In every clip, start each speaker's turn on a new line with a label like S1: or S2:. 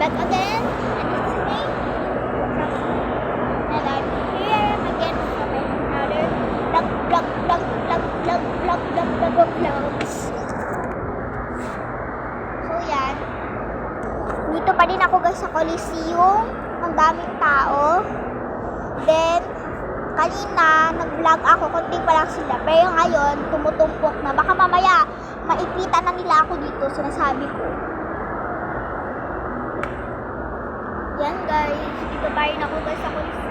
S1: back again. And this is me. And I'm here again for another vlogs. So yan. Dito pa din ako guys sa Coliseum. Ang daming tao. Then, kanina, nag-vlog ako, konti pa lang sila. Pero ngayon, tumutumpok na. Baka mamaya, maipitan na nila ako dito, sinasabi ko. Yan guys, dito pa rin ako guys sa Coliseum.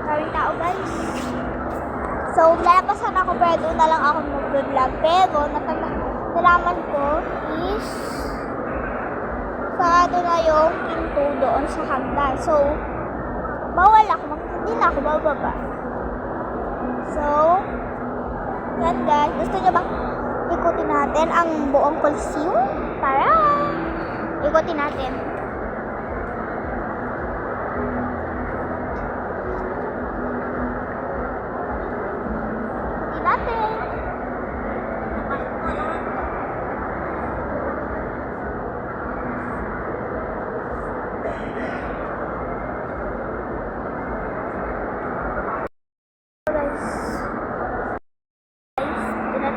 S1: Maraming tao guys. So, lalabasan ako pero doon na lang ako mag-vlog. Pero, nalaman ko is sarado na yung pinto doon sa hagdan. So, bawal ako. Hindi na ako bababa. So, yan guys. Gusto nyo bang ikutin natin ang buong Coliseum? Tara! Ikutin natin.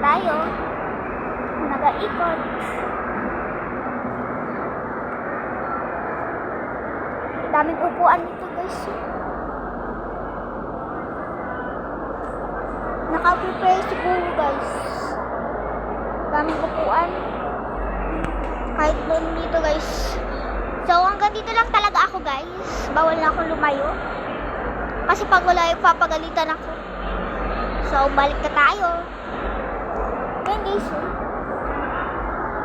S1: Tayo nag-ikot. Daming upuan dito guys. Naka-prepare siguro guys. Daming upuan. Kahit doon dito guys. So hanggang dito lang talaga ako guys. Bawal na akong lumayo. Kasi pag wala yung papagalitan ako. So balik na tayo. Yan guys,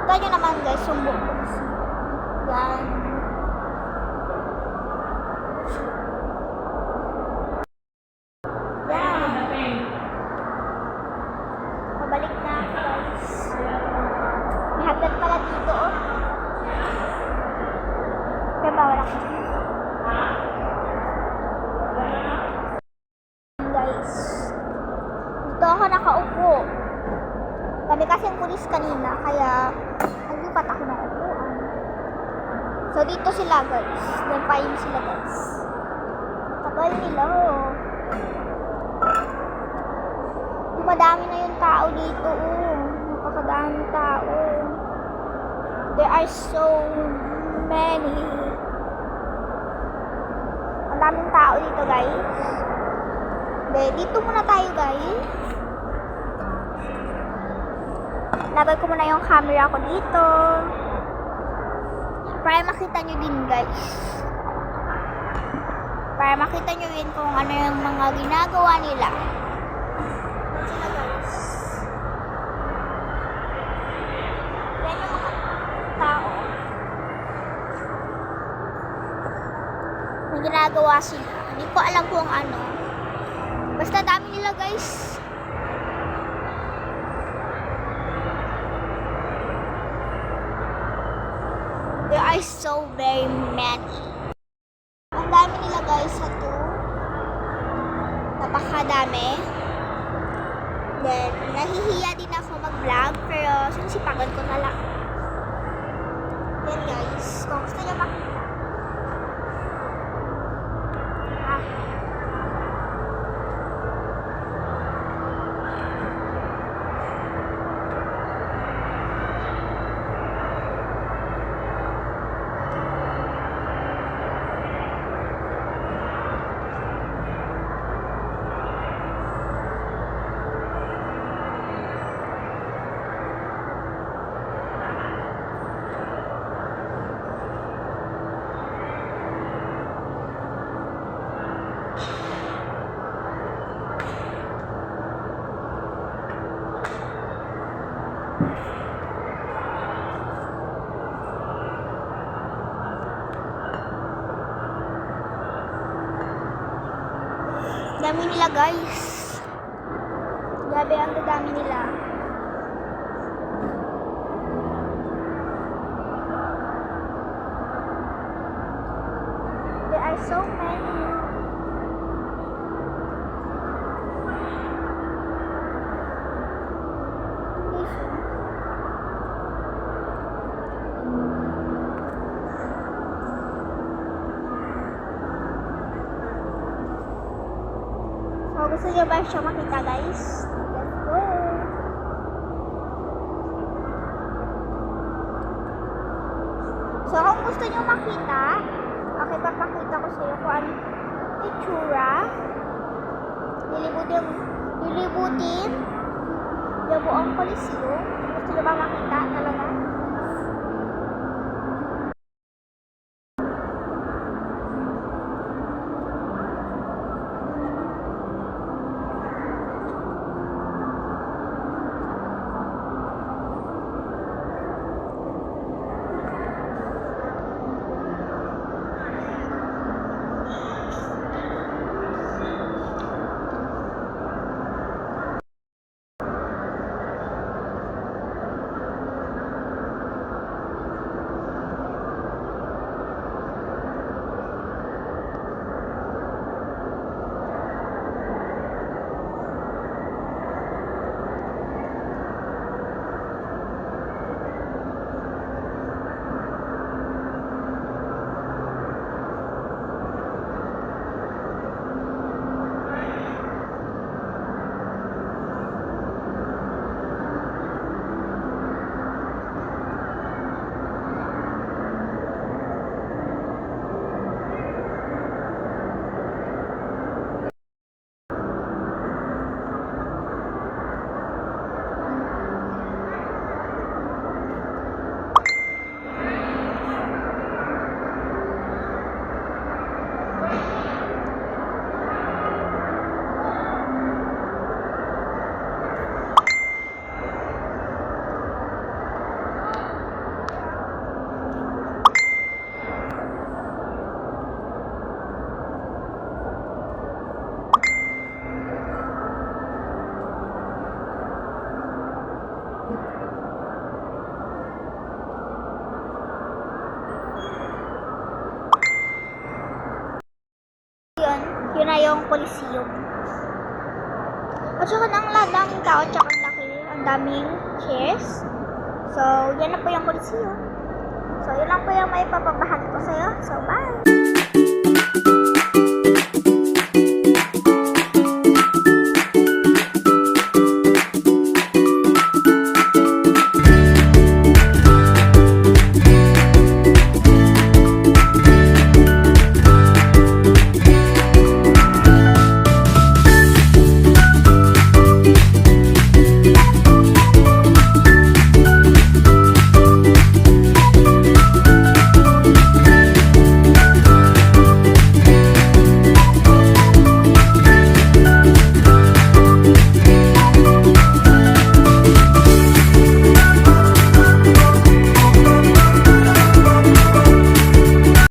S1: ganyan naman guys, yung bukas. Yan. Yan. Pabalik na ako guys. May hagdan pala dito oh. Kaya bawal ako. Guys. Dito ako nakaupo. Kami kasing pulis kanina, kaya naglipat ako ng upuan. So, dito sila guys. Nampayin sila guys. Tagal nila oh. Madami na yung tao dito oh. Napakadami tao. There are so many. Ang daming tao dito guys. Dito muna tayo guys. Lagay ko muna yung camera ko dito. Para makita nyo din guys. Para makita nyo din kung ano yung mga ginagawa nila. Sila guys. Yan yung mga tao. May ginagawa sila. Hindi ko alam kung ano. Basta dami nila guys. There are so very many. Ang dami nila guys sa to. Napakadami. Then, nahihiya din ako mag-vlog pero sinisipagan ko na lang. Then guys, kung gusto nyo Dami nila guys. Grabe ang dami nila. There are so many. So, gusto nyo ba siya makita guys? Let's go! So, kung gusto nyo makita, okay, papakita ko sa iyo kung ano itsura. Lilibutin yung buong Coliseum. Gusto nyo ba makita talaga? Yun na yung Coliseum. At saka ang daming tao, at saka ang laki, ang daming chairs. So, yan na po yung Coliseum. So, yun lang po yung may papabahagi ko sa'yo. So, bye!